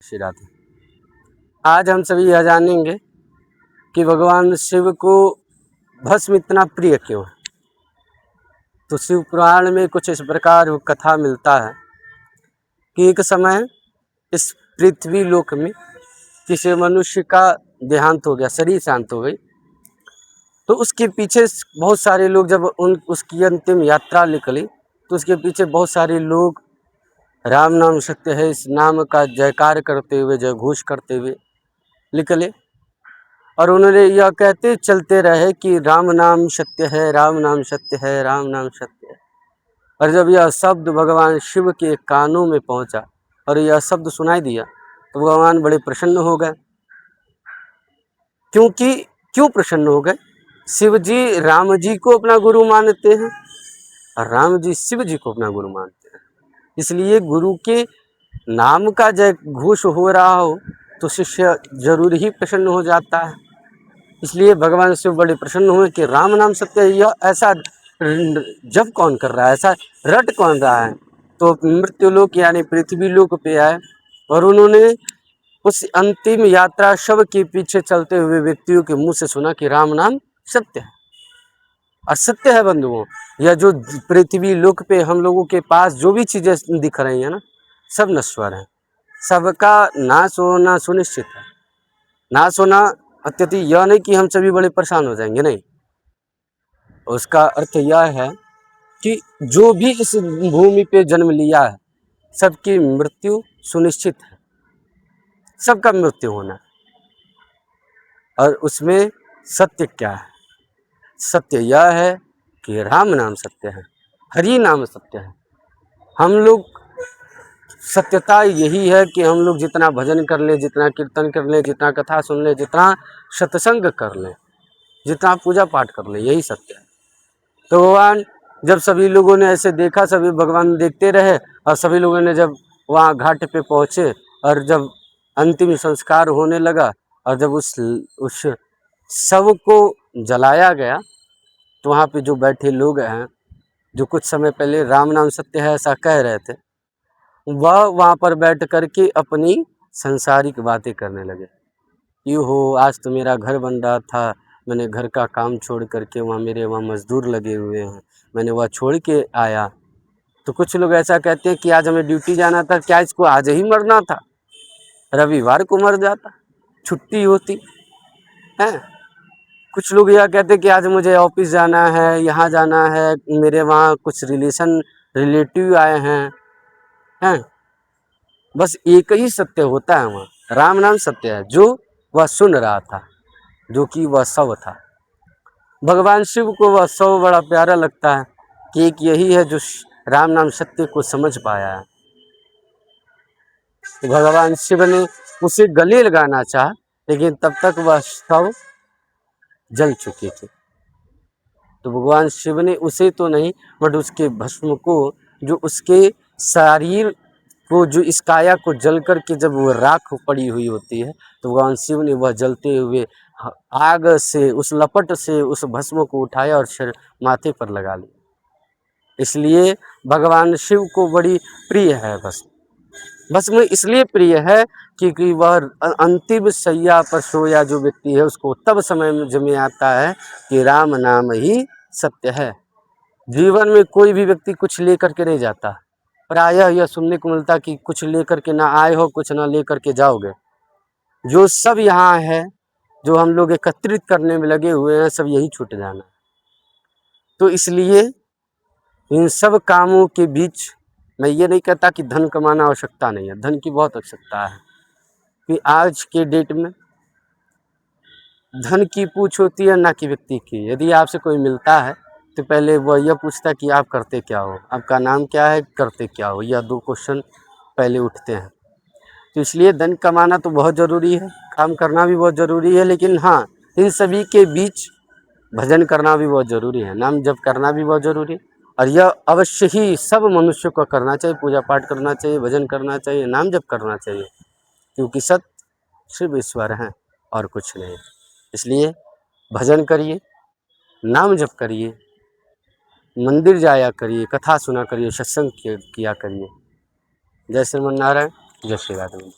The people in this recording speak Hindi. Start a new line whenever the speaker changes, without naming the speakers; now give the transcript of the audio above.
श्री राधे। आज हम सभी यह जानेंगे कि भगवान शिव को भस्म इतना प्रिय क्यों है। तो शिव पुराण में कुछ इस प्रकार कथा मिलता है कि एक समय इस पृथ्वी लोक में किसी मनुष्य का देहांत हो गया, शरीर शांत हो गई। तो उसके पीछे बहुत सारे लोग, जब उसकी अंतिम यात्रा निकली तो उसके पीछे बहुत सारे लोग राम नाम सत्य है इस नाम का जयकार करते हुए, जय घोष करते हुए निकले। और उन्होंने यह कहते चलते रहे कि राम नाम सत्य है, राम नाम सत्य है, राम नाम सत्य है। और जब यह शब्द भगवान शिव के कानों में पहुंचा और यह शब्द सुनाई दिया तो भगवान बड़े प्रसन्न हो गए। क्यों प्रसन्न हो गए? शिव जी राम जी को अपना गुरु मानते हैं और राम जी शिव जी को अपना गुरु मानते हैं। इसलिए गुरु के नाम का जय घोष हो रहा हो तो शिष्य जरूर ही प्रसन्न हो जाता है। इसलिए भगवान शिव बड़े प्रसन्न हुए कि राम नाम सत्य है। यह ऐसा जब कौन कर रहा है, ऐसा रट कौन रहा है। तो मृत्यु लोक यानी पृथ्वी लोक पे आए और उन्होंने उस अंतिम यात्रा शव के पीछे चलते हुए व्यक्तियों के मुंह से सुना कि राम नाम सत्य है। और सत्य है बंधुओं, यह जो पृथ्वी लोक पे हम लोगों के पास जो भी चीजें दिख रही है ना, सब नश्वर है। सबका नाश होना सुनिश्चित है। नाश होना अत्यधिक यह नहीं कि हम सभी बड़े परेशान हो जाएंगे, नहीं। उसका अर्थ यह है कि जो भी इस भूमि पे जन्म लिया है सबकी मृत्यु सुनिश्चित है, सबका मृत्यु होना। और उसमें सत्य क्या है? सत्य यह है कि राम नाम सत्य है, हरि नाम सत्य है। हम लोग सत्यता यही है कि हम लोग जितना भजन कर ले, जितना कीर्तन कर ले, जितना कथा सुन ले, जितना सत्संग कर ले, जितना पूजा पाठ कर ले, यही सत्य है। तो भगवान जब सभी लोगों ने ऐसे देखा, सभी भगवान देखते रहे और सभी लोगों ने जब वहाँ घाट पे पहुँचे और जब अंतिम संस्कार होने लगा और जब उस शव को जलाया गया तो वहाँ पे जो बैठे लोग हैं, जो कुछ समय पहले राम नाम सत्य है ऐसा कह रहे थे, वह वहाँ पर बैठ कर के अपनी संसारिक बातें करने लगे। यूँ हो, आज तो मेरा घर बन रहा था, मैंने घर का काम छोड़ करके वहाँ मजदूर लगे हुए हैं, मैंने वह छोड़ के आया। तो कुछ लोग ऐसा कहते हैं कि आज हमें ड्यूटी जाना था, क्या इसको आज ही मरना था? रविवार को मर जाता, छुट्टी होती है। कुछ लोग यह कहते हैं कि आज मुझे ऑफिस जाना है, यहाँ जाना है, मेरे वहाँ कुछ रिलेटिव आए हैं। बस एक ही सत्य होता है वहाँ, राम नाम सत्य है, जो वह सुन रहा था, जो कि वह शव था। भगवान शिव को वह शव बड़ा प्यारा लगता है कि एक यही है जो राम नाम सत्य को समझ पाया है। तो भगवान शिव ने उसे गले लगाना चाहा, लेकिन तब तक वह शव जल चुके थे। तो भगवान शिव ने उसे तो नहीं, बट उसके भस्म को, जो उसके शरीर को, जो इस काया को जल कर के जब वो राख पड़ी हुई होती है तो भगवान शिव ने वह जलते हुए आग से, उस लपट से उस भस्म को उठाया और माथे पर लगा लिया। इसलिए भगवान शिव को बड़ी प्रिय है भस्म। भस्म इसलिए प्रिय है क्योंकि वह अंतिम शैया पर सोया जो व्यक्ति है उसको तब समझ में आता है कि राम नाम ही सत्य है। जीवन में कोई भी व्यक्ति कुछ लेकर के नहीं जाता। प्रायः यह सुनने को मिलता कि कुछ लेकर के ना आए हो, कुछ ना लेकर के जाओगे। जो सब यहाँ है, जो हम लोग एकत्रित करने में लगे हुए हैं, सब यही छूट जाना। तो इसलिए इन सब कामों के बीच मैं ये नहीं कहता कि धन कमाना आवश्यकता नहीं है, धन की बहुत आवश्यकता है। कि आज के डेट में धन की पूछ होती है ना कि व्यक्ति की। यदि आपसे कोई मिलता है तो पहले वह यह पूछता है कि आप करते क्या हो, आपका नाम क्या है, करते क्या हो, यह दो क्वेश्चन पहले उठते हैं। तो इसलिए धन कमाना तो बहुत ज़रूरी है, काम करना भी बहुत ज़रूरी है, लेकिन हाँ, इन सभी के बीच भजन करना भी बहुत ज़रूरी है, नाम जप करना भी बहुत ज़रूरी है। और यह अवश्य ही सब मनुष्य को करना चाहिए, पूजा पाठ करना चाहिए, भजन करना चाहिए, नाम जप करना चाहिए, क्योंकि सत्य शिव ईश्वर हैं और कुछ नहीं। इसलिए भजन करिए, नाम जप करिए, मंदिर जाया करिए, कथा सुना करिए, सत्संग किया करिए। जय श्रीमन नारायण, जय श्री राधे।